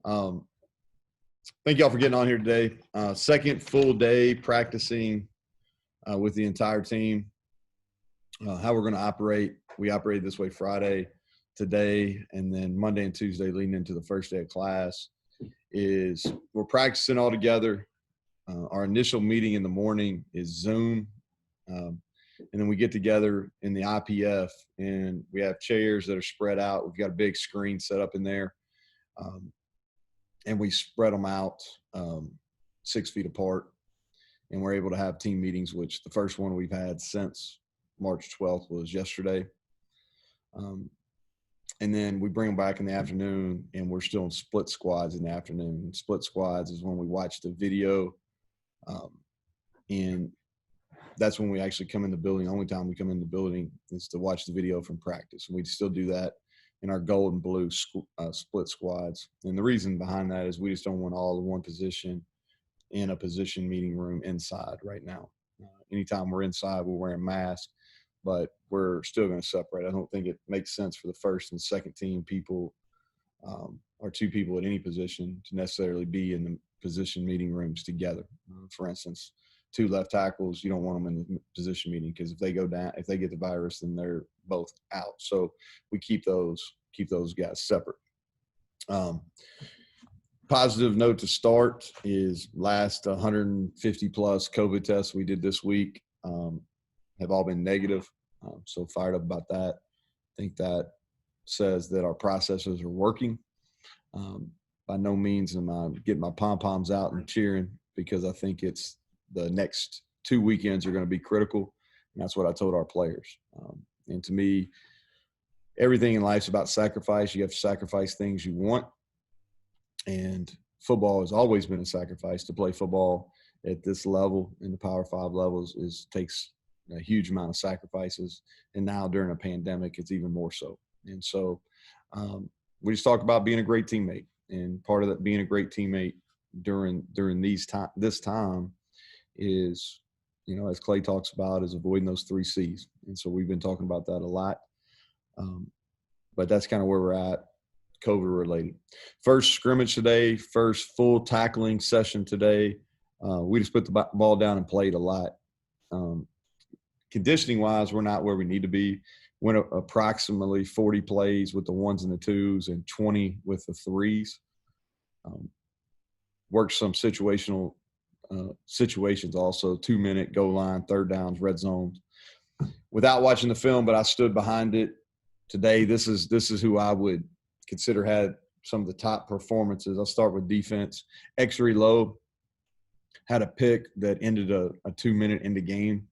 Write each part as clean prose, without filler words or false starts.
Thank y'all for getting on here today. Second full day practicing with the entire team. How we're going to operate. We operated this way Friday, today, and then Monday and Tuesday leading into the first day of class is we're practicing all together. Our initial meeting in the morning is Zoom. And then we get together in the IPF, and we have chairs that are spread out. We've got a big screen set up in there. And we spread them out 6 feet apart. And we're able to have team meetings, which the first one we've had since March 12th was yesterday. And then we bring them back in the afternoon, and we're still in split squads in the afternoon. Split squads is when we watch the video, and that's when we actually come in the building. The only time we come in the building is to watch the video from practice. And we still do that in our gold and blue split squads. And the reason behind that is we just don't want all in one position in a position meeting room inside right now. Anytime we're inside, we're wearing masks, but we're still going to separate. I don't think it makes sense for the first and second team people or two people at any position to necessarily be in the position meeting rooms together. For instance, two left tackles, you don't want them in the position meeting because if they go down, if they get the virus, then they're both out. So we keep those guys separate. Positive note to start is last 150 plus COVID tests we did this week have all been negative. So fired up about that. I think that says that our processes are working. By no means am I getting my pom-poms out and cheering, because I think it's the next 2 weekends are going to be critical. And that's what I told our players. And to me, everything in life is about sacrifice. You have to sacrifice things you want. And football has always been a sacrifice. To play football at this level, in the Power 5 levels, takes a huge amount of sacrifices. And now during a pandemic, it's even more so. And so we just talked about being a great teammate. And part of that being a great teammate during this time is, you know, as Clay talks about, is avoiding those 3 C's. And so we've been talking about that a lot. But that's kind of where we're at, COVID related. First scrimmage today, first full tackling session today. We just put the ball down and played a lot. Conditioning wise, we're not where we need to be. Went approximately 40 plays with the 1s and the 2s and 20 with the 3s. Worked some situational situations also, 2-minute goal line, third downs, red zones. Without watching the film, but I stood behind it today. This is who I would consider had some of the top performances. I'll start with defense. X-Ray Lowe had a pick that ended a 2-minute into game.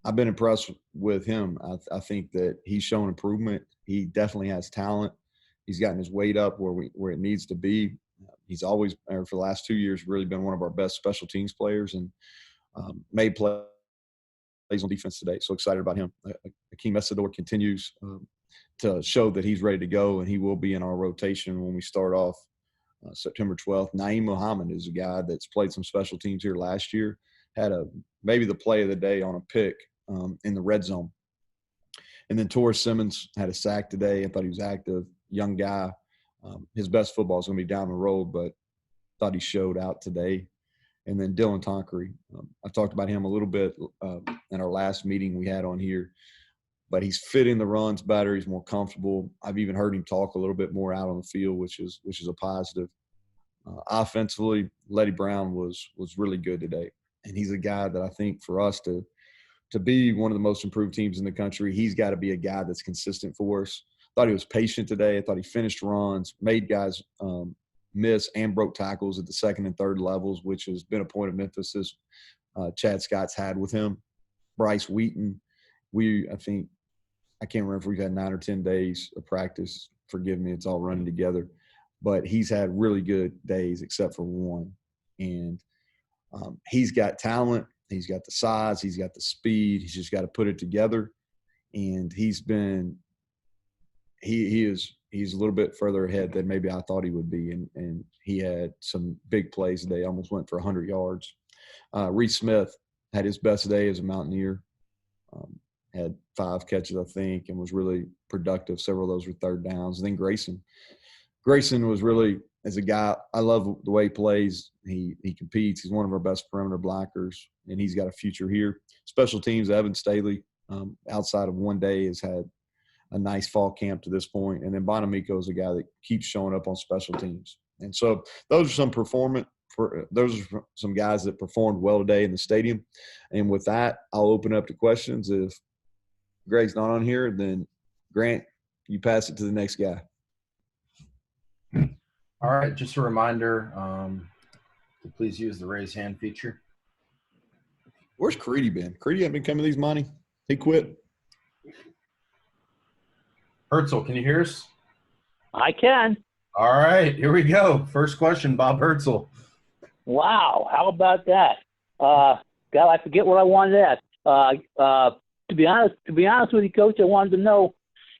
I've been impressed with him. I think that he's shown improvement. He definitely has talent. He's gotten his weight up where it needs to be. He's always, for the last 2 years, really been one of our best special teams players, and made plays on defense today. So excited about him. Akeem Essador continues to show that he's ready to go, and he will be in our rotation when we start off September 12th. Naeem Muhammad is a guy that's played some special teams here last year, had maybe the play of the day on a pick in the red zone. And then Torres Simmons had a sack today. I thought he was active, young guy. His best football is going to be down the road, but thought he showed out today. And then Dylan Tonkery. I talked about him a little bit in our last meeting we had on here, but he's fitting the runs better. He's more comfortable. I've even heard him talk a little bit more out on the field, which is a positive. Offensively, Letty Brown was really good today. And he's a guy that I think for us to be one of the most improved teams in the country, he's got to be a guy that's consistent for us. Thought he was patient today. I thought he finished runs, made guys miss and broke tackles at the second and third levels, which has been a point of emphasis Chad Scott's had with him. Bryce Wheaton, I can't remember if we've had 9 or 10 days of practice. Forgive me, it's all running together. But he's had really good days except for one. And he's got talent. He's got the size. He's got the speed. He's just got to put it together. And he's a little bit further ahead than maybe I thought he would be. And he had some big plays today, almost went for 100 yards. Reese Smith had his best day as a Mountaineer. Had 5 catches, I think, and was really productive. Several of those were third downs. And then Grayson was really as a guy, I love the way he plays. He competes. He's one of our best perimeter blockers, and he's got a future here. Special teams, Evan Staley, outside of one day, has had a nice fall camp to this point. And then Bonamico is a guy that keeps showing up on special teams. And so those are some guys that performed well today in the stadium. And with that, I'll open up to questions. If Greg's not on here, then Grant, you pass it to the next guy. All right, just a reminder to please use the raise hand feature. Where's Creedy been? Creedy hasn't been coming to these, Monty. He quit. Herzl, can you hear us? I can. All right, here we go. First question, Bob Herzl. Wow, how about that? God, I forget what I wanted to ask. To be honest with you, Coach, I wanted to know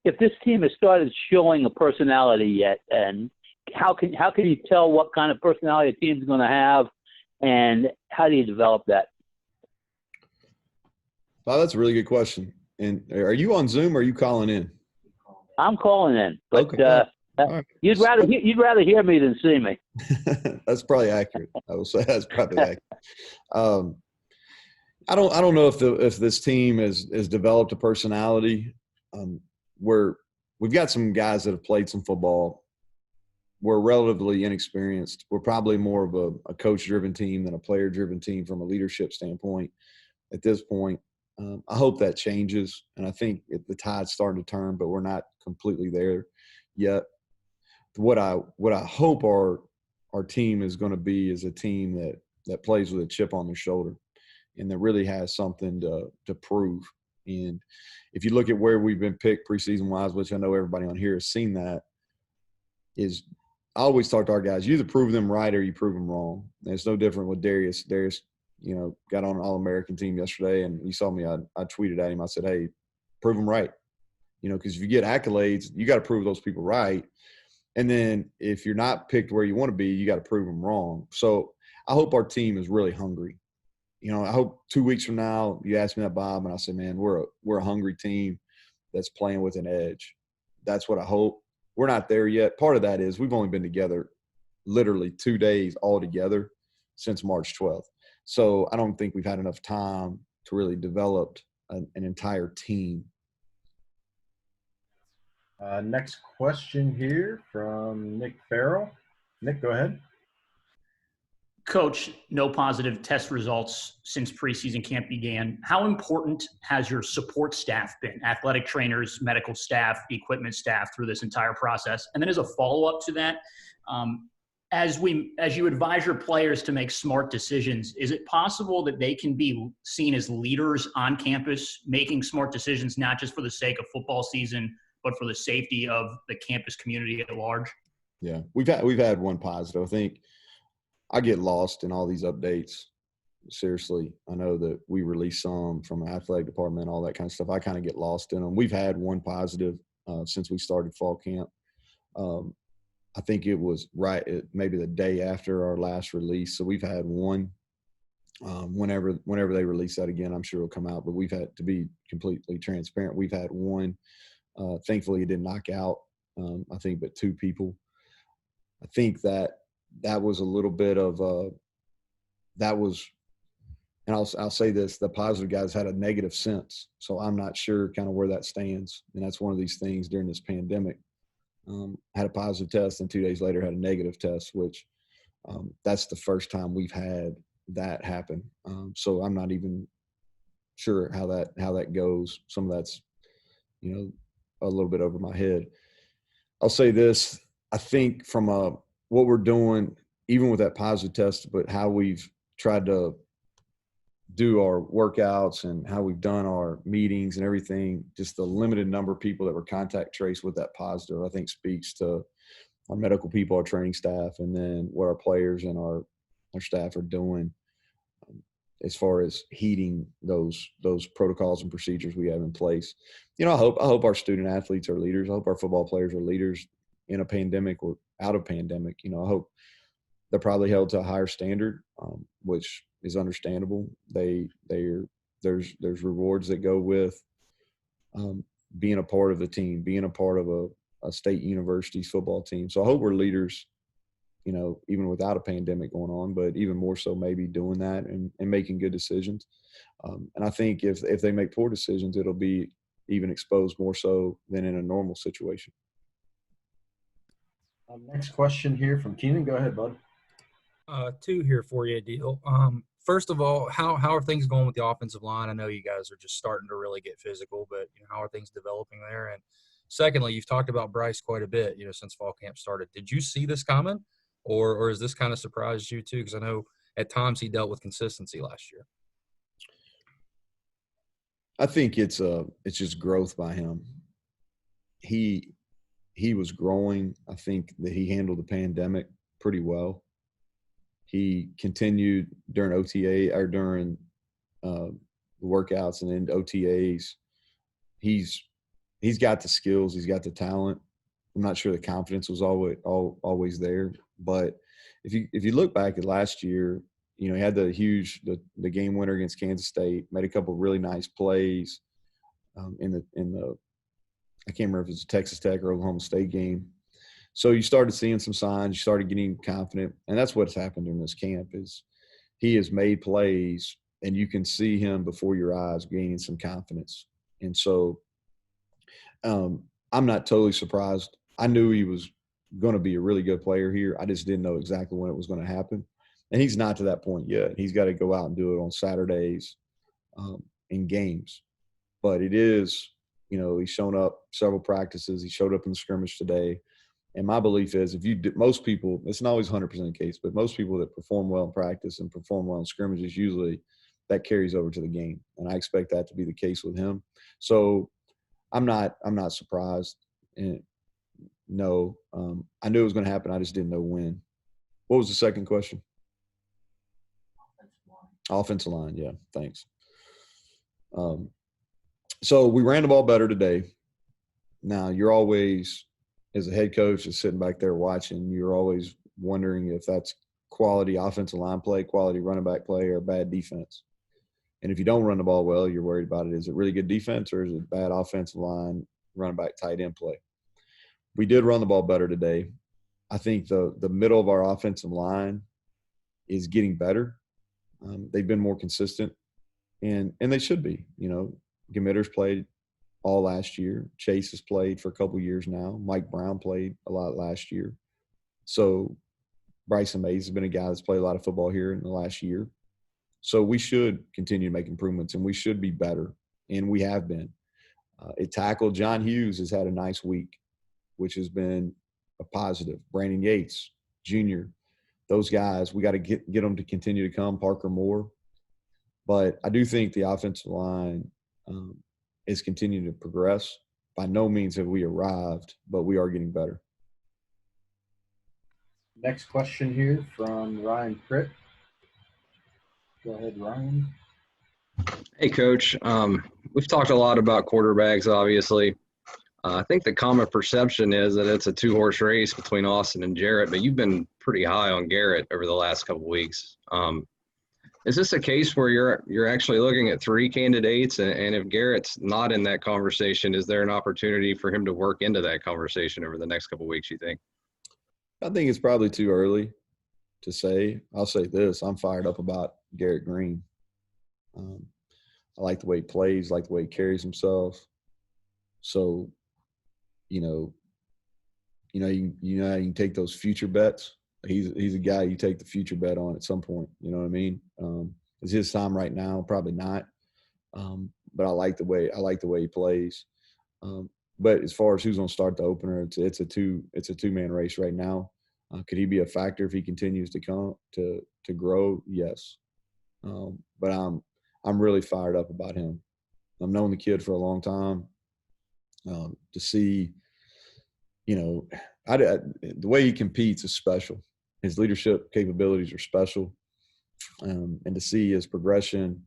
if this team has started showing a personality yet, and how can you tell what kind of personality a team's going to have, and how do you develop that? Wow, that's a really good question. And are you on Zoom or are you calling in? I'm calling in, but okay. Right. you'd rather hear me than see me. That's probably accurate. I will say that's probably accurate. I don't know if this team has developed a personality. Where we've got some guys that have played some football. We're relatively inexperienced. We're probably more of a coach-driven team than a player-driven team from a leadership standpoint at this point. I hope that changes, and I think the tide's starting to turn, but we're not completely there yet. What I hope our team is going to be is a team that plays with a chip on their shoulder and that really has something to prove. And if you look at where we've been picked preseason-wise, which I know everybody on here has seen that, is I always talk to our guys, you either prove them right or you prove them wrong. And it's no different with Darius. Darius, got on an All-American team yesterday, and you saw me. I tweeted at him. I said, hey, prove them right. Because if you get accolades, you got to prove those people right. And then if you're not picked where you want to be, you got to prove them wrong. So I hope our team is really hungry. I hope 2 weeks from now you ask me that, Bob, and I say, man, we're a hungry team that's playing with an edge. That's what I hope. We're not there yet. Part of that is we've only been together literally 2 days all together since March 12th. So I don't think we've had enough time to really develop an entire team. Next question here from Nick Farrell. Nick, go ahead. Coach, no positive test results since preseason camp began. How important has your support staff been, athletic trainers, medical staff, equipment staff, through this entire process? And then as a follow-up to that, as you advise your players to make smart decisions, is it possible that they can be seen as leaders on campus, making smart decisions, not just for the sake of football season, but for the safety of the campus community at large? Yeah, we've had one positive. I think I get lost in all these updates. Seriously, I know that we release some from an athletic department, all that kind of stuff. I kind of get lost in them. We've had one positive since we started fall camp. I think it was maybe the day after our last release. So we've had one. Whenever they release that again, I'm sure it'll come out. But we've had, to be completely transparent, we've had one. Thankfully, it didn't knock out, I think, but 2 people. I think that was a little bit of that was, and I'll say this, the positive guys had a negative sense. So I'm not sure kind of where that stands. And that's one of these things during this pandemic. Had a positive test and 2 days later had a negative test, which that's the first time we've had that happen. So I'm not even sure how that goes. Some of that's, a little bit over my head. I'll say this. I think from what we're doing, even with that positive test, but how we've tried to do our workouts and how we've done our meetings and everything, just the limited number of people that were contact traced with that positive, I think speaks to our medical people, our training staff, and then what our players and our staff are doing as far as heeding those protocols and procedures we have in place. I hope our student athletes are leaders. I hope our football players are leaders in a pandemic or out of pandemic. I hope they're probably held to a higher standard, which is understandable. There's rewards that go with being a part of the team, being a part of a state university's football team. So I hope we're leaders even without a pandemic going on, but even more so maybe doing that and making good decisions. And I think if they make poor decisions, it'll be even exposed more so than in a normal situation. Next question here from Keenan. Go ahead, bud. Two here for you, Deal. First of all, how are things going with the offensive line? I know you guys are just starting to really get physical, but how are things developing there? And secondly, you've talked about Bryce quite a bit, since fall camp started. Did you see this coming, or is this kind of surprised you too? Because I know at times he dealt with consistency last year. I think it's just growth by him. He was growing. I think that he handled the pandemic pretty well. He continued during OTA or during the workouts and then OTAs. He's got the skills. He's got the talent. I'm not sure the confidence was always there, but if you look back at last year, he had the game winner against Kansas State, made a couple of really nice plays in the I can't remember if it was a Texas Tech or Oklahoma State game. So you started seeing some signs. You started getting confident, and that's what's happened in this camp is he has made plays, and you can see him before your eyes gaining some confidence. And so I'm not totally surprised. I knew he was going to be a really good player here. I just didn't know exactly when it was going to happen. And he's not to that point yet. He's got to go out and do it on Saturdays in games. But it is, he's shown up several practices. He showed up in the scrimmage today. And my belief is most people, it's not always 100% the case, but most people that perform well in practice and perform well in scrimmages, usually that carries over to the game. And I expect that to be the case with him. So I'm not surprised. And no, I knew it was going to happen. I just didn't know when. What was the second question? Offensive line. Yeah. Thanks. So we ran the ball better today. Now you're always, as a head coach is sitting back there watching, you're always wondering if that's quality offensive line play, quality running back play, or bad defense. And if you don't run the ball well, you're worried about it. Is it really good defense or is it bad offensive line, running back, tight end play? We did run the ball better today. I think the middle of our offensive line is getting better. They've been more consistent, and they should be. Gmitter's played all last year. Chase has played for a couple years now. Mike Brown played a lot last year. So Bryson Mays has been a guy that's played a lot of football here in the last year. So we should continue to make improvements, and we should be better, and we have been. At tackle, John Hughes has had a nice week, which has been a positive. Brandon Yates, Jr., those guys, we got to get them to continue to come, Parker Moore. But I do think the offensive line is continuing to progress. By no means have we arrived, but we are getting better. Next question here from Ryan Pritt. Go ahead, Ryan. Hey, Coach. We've talked a lot about quarterbacks, obviously. I think the common perception is that it's a two-horse race between Austin and Jarrett, but you've been pretty high on Garrett over the last couple of weeks. Is this a case where you're actually looking at three candidates, and if Garrett's not in that conversation, is there an opportunity for him to work into that conversation over the next couple of weeks, you think? I think it's probably too early to say. I'll say this. I'm fired up about Garrett Green. I like the way he plays, like the way he carries himself. So, you can take those future bets. He's a guy you take the future bet on at some point. You know what I mean? Is his time right now? Probably not. But I like the way he plays. But as far as who's going to start the opener, it's a two-man race right now. Could he be a factor if he continues to come to grow? Yes. But I'm really fired up about him. I've known the kid for a long time. To see, the way he competes is special. His leadership capabilities are special. And to see his progression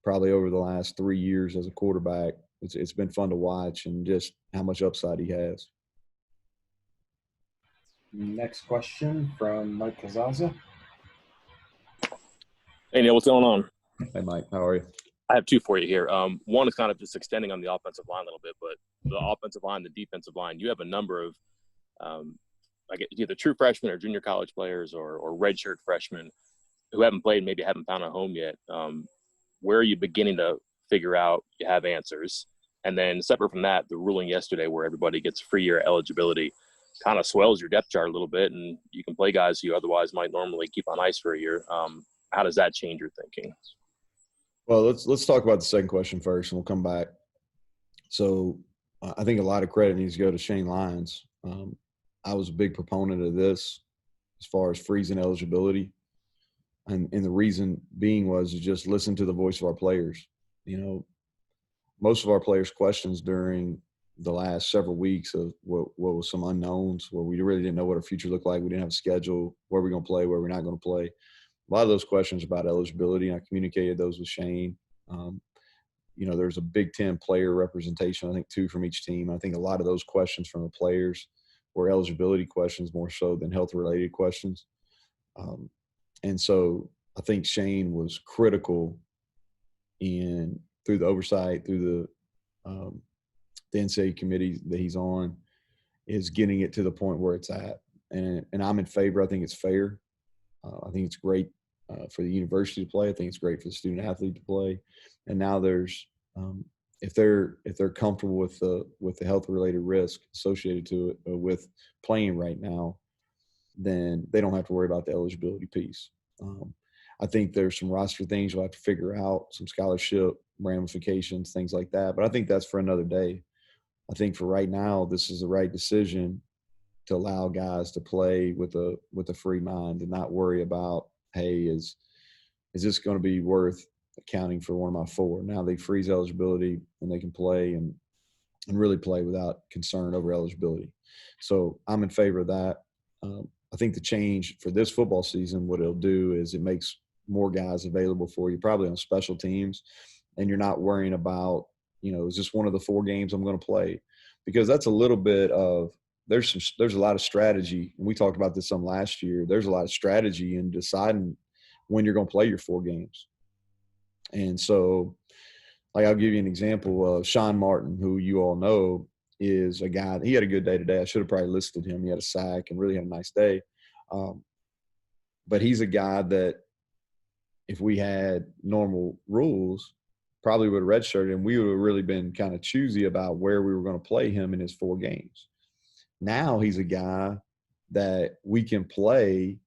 probably over the last 3 years as a quarterback, it's been fun to watch and just how much upside he has. Next question from Mike Kazaza. Hey, Neal, what's going on? Hey, Mike, how are you? I have two for you here. One is kind of just extending on the offensive line a little bit, but the offensive line, the defensive line, you have a number of, like either true freshmen or junior college players or redshirt freshmen who haven't played, maybe haven't found a home yet, where are you beginning to figure out you have answers? And then separate from that, the ruling yesterday where everybody gets free year eligibility kind of swells your depth chart a little bit, and you can play guys who otherwise might normally keep on ice for a year. How does that change your thinking? Well, let's talk about the second question first, and we'll come back. So I think a lot of credit needs to go to Shane Lyons. I was a big proponent of this as far as freezing eligibility. And the reason being was to just listen to the voice of our players. You know, most of our players' questions during the last several weeks of what was some unknowns, where we really didn't know what our future looked like. We didn't have a schedule, where we're going to play, where we're not going to play. A lot of those questions about eligibility, and I communicated those with Shane. You know, there's a Big Ten player representation, I think 2 from each team. I think a lot of those questions from the players were eligibility questions more so than health-related questions. And so I think Shane was critical through the oversight, through the NCAA committee that he's on, is getting it to the point where it's at. And I'm in favor. I think it's fair. I think it's great for the university to play. I think it's great for the student athlete to play. And now there's if they're comfortable with the health related risk associated to it with playing right now, then they don't have to worry about the eligibility piece. I think there's some roster things you'll have to figure out, some scholarship ramifications, things like that. But I think that's for another day. I think for right now, this is the right decision to allow guys to play with a free mind and not worry about, hey, is this going to be worth accounting for one of my 4? Now they freeze eligibility and they can play and really play without concern over eligibility. So I'm in favor of that. I think the change for this football season, what it'll do is it makes more guys available for you, probably on special teams, and you're not worrying about, you know, is this one of the 4 games I'm going to play? Because that's a little bit of there's a lot of strategy, and we talked about this some last year. There's a lot of strategy in deciding when you're going to play your 4 games. And so, like, I'll give you an example. Sean Martin, who you all know, is a guy. He had a good day today. I should have probably listed him. He had a sack and really had a nice day. But he's a guy that if we had normal rules, probably would have redshirted, and we would have really been kind of choosy about where we were going to play him in his 4 games. Now he's a guy that we can play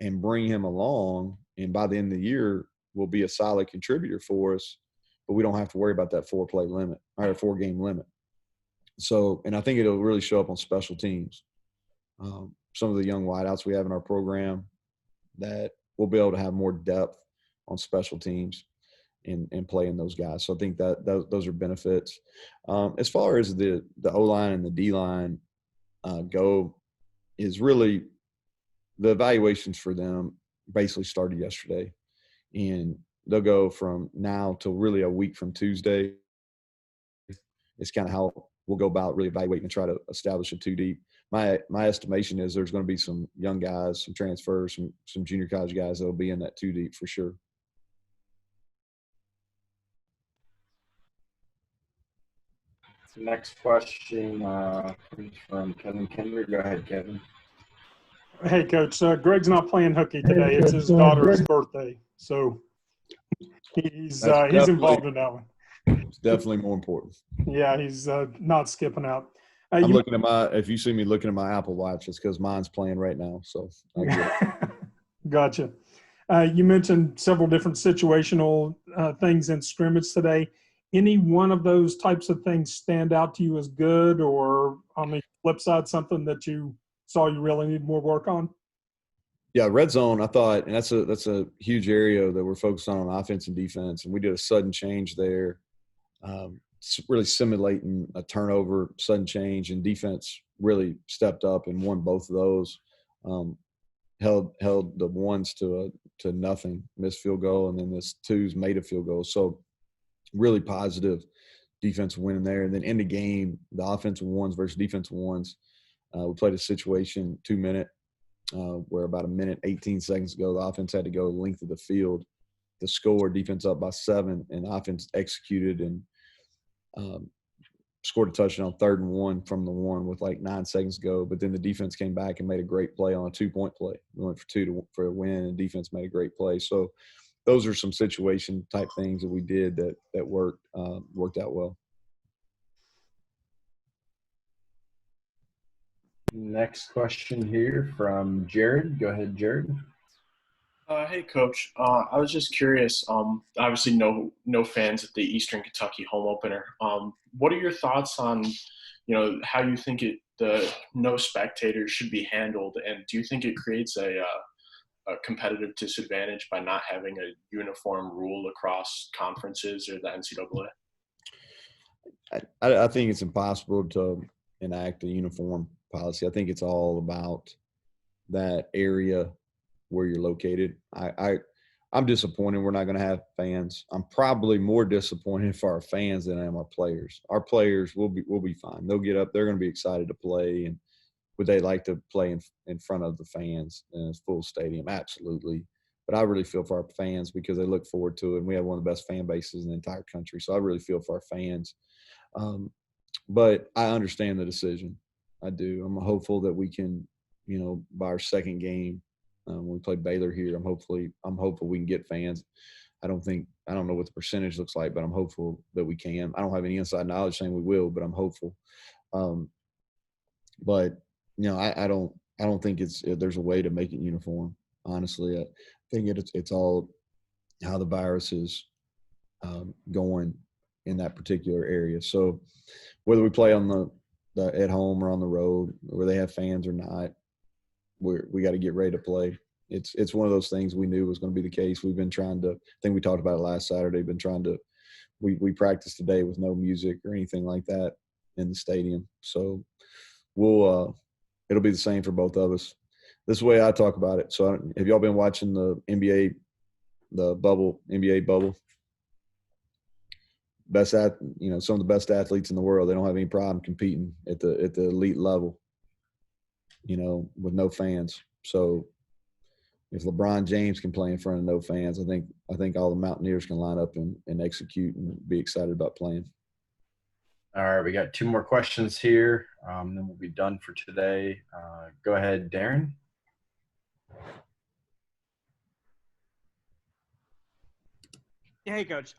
and bring him along, and by the end of the year will be a solid contributor for us, but we don't have to worry about that 4-play limit or a 4-game limit. So, and I think it'll really show up on special teams. Some of the young wideouts we have in our program, that we'll be able to have more depth on special teams and playing those guys. So I think that those are benefits. As far as the O-line and the D-line go, is really the evaluations for them basically started yesterday. And they'll go from now till really a week from Tuesday. It's kind of how we'll go about really evaluating and try to establish a 2 deep. My estimation is there's going to be some young guys, some transfers, some junior college guys that will be in that 2 deep for sure. The next question comes from Kevin Kendrick. Go ahead, Kevin. Hey, Coach. Greg's not playing hooky today. It's his daughter's birthday, so he's involved in that one. It's definitely more important. Yeah, he's not skipping out. I'm looking at if you see me looking at my Apple Watch, it's because mine's playing right now. So I get it. Gotcha. You mentioned several different situational things in scrimmage today. Any one of those types of things stand out to you as good, or on the flip side, something that you saw you really need more work on? Yeah, red zone, I thought, and that's a huge area that we're focused on offense and defense, and we did a sudden change there, really simulating a turnover, sudden change, and defense really stepped up and won both of those. Held the ones to nothing, missed field goal, and then this 2s made a field goal. So really positive defensive win in there. And then in the game, the offensive ones versus defensive ones, we played a situation 2-minute where about 1:18 ago, the offense had to go the length of the field to score, defense up by 7, and the offense executed and scored a touchdown 3rd and 1 from the 1 with like 9 seconds to go. But then the defense came back and made a great play on a 2-point play. We went for 2 for a win, and defense made a great play. So those are some situation type things that we did that worked out well. Next question here from Jared. Go ahead, Jared. Hey, Coach. I was just curious. Obviously, no fans at the Eastern Kentucky home opener. What are your thoughts on, how you think the no spectators should be handled, and do you think it creates a competitive disadvantage by not having a uniform rule across conferences or the NCAA? I think it's impossible to enact a uniform policy. I think it's all about that area where you're located. I'm disappointed we're not going to have fans. I'm probably more disappointed for our fans than I am our players. Our players will be fine. They'll get up. They're going to be excited to play. And would they like to play in front of the fans in a full stadium? Absolutely. But I really feel for our fans because they look forward to it. And we have one of the best fan bases in the entire country. So I really feel for our fans. But I understand the decision. I do. I'm hopeful that we can, by our second game, when we play Baylor here, I'm hopeful we can get fans. I don't know what the percentage looks like, but I'm hopeful that we can. I don't have any inside knowledge saying we will, but I'm hopeful. But I don't think there's a way to make it uniform. Honestly, I think it's all how the virus is going in that particular area. So whether we play on the at home or on the road, where they have fans or not, we got to get ready to play. It's one of those things we knew was going to be the case. We've been trying to. I think we talked about it last Saturday. We practiced today with no music or anything like that in the stadium. So it'll be the same for both of us. This is the way I talk about it. So have y'all been watching the NBA bubble? Some of the best athletes in the world, they don't have any problem competing at the elite level, with no fans. So if LeBron James can play in front of no fans, I think all the Mountaineers can line up and execute and be excited about playing. All right, we got 2 more questions here. Then we'll be done for today. Go ahead, Darren. Hey, Coach.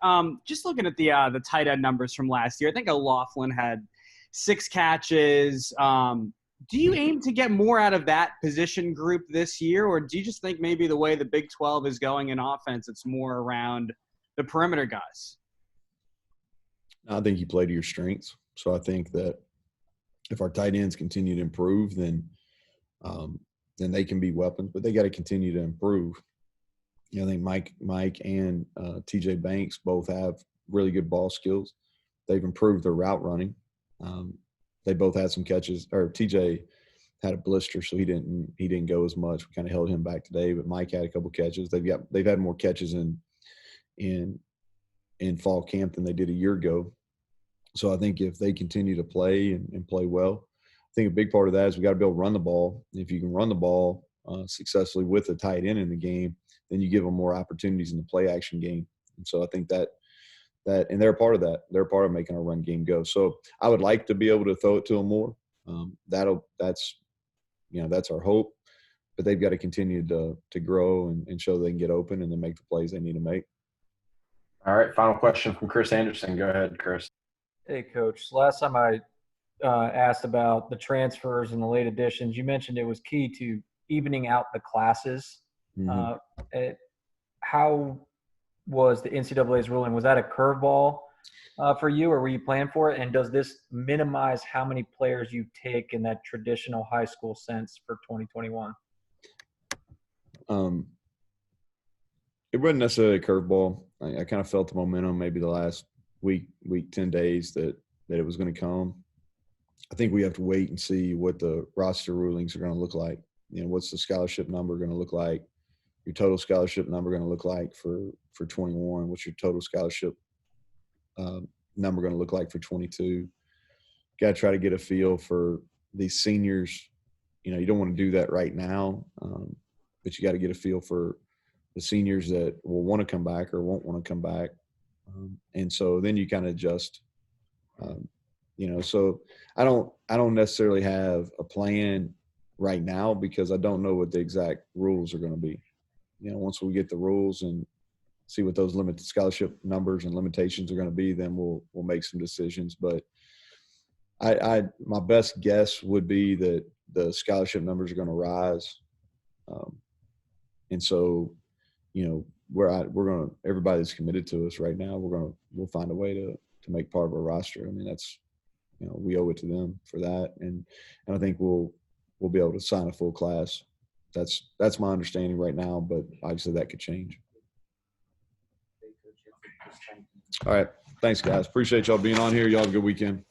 Just looking at the tight end numbers from last year, I think O'Loughlin had 6 catches. Do you aim to get more out of that position group this year, or do you just think maybe the way the Big 12 is going in offense, it's more around the perimeter guys? I think you play to your strengths. So I think that if our tight ends continue to improve, then they can be weapons, but they got to continue to improve. I think Mike and TJ Banks both have really good ball skills. They've improved their route running. They both had some catches. Or TJ had a blister, so he didn't go as much. We kind of held him back today, but Mike had a couple catches. They've had more catches in fall camp than they did a year ago. So I think if they continue to play and play well, I think a big part of that is we got to be able to run the ball. If you can run the ball successfully with a tight end in the game, then you give them more opportunities in the play action game. And so I think that and they're part of that. They're part of making our run game go. So I would like to be able to throw it to them more. That's our hope. But they've got to continue to grow and show they can get open and then make the plays they need to make. All right, final question from Chris Anderson. Go ahead, Chris. Hey, Coach. Last time I asked about the transfers and the late additions, you mentioned it was key to evening out the classes. Mm-hmm. How was the NCAA's ruling? Was that a curveball for you, or were you planning for it? And does this minimize how many players you take in that traditional high school sense for 2021? It wasn't necessarily a curveball. I kind of felt the momentum maybe the last week, 10 days that it was going to come. I think we have to wait and see what the roster rulings are going to look like. What's the scholarship number going to look like? Your total scholarship number going to look like for 21? What's your total scholarship number going to look like for 22? Got to try to get a feel for these seniors. You don't want to do that right now, but you got to get a feel for the seniors that will want to come back or won't want to come back. And so then you kind of adjust, So I don't necessarily have a plan right now because I don't know what the exact rules are going to be. Once we get the rules and see what those limited scholarship numbers and limitations are going to be, then we'll make some decisions. But my best guess would be that the scholarship numbers are going to rise. And so, everybody that's committed to us right now, we'll find a way to make part of our roster. I mean, that's, we owe it to them for that. And I think we'll be able to sign a full class. That's my understanding right now, but obviously that could change. All right. Thanks, guys. Appreciate y'all being on here. Y'all have a good weekend.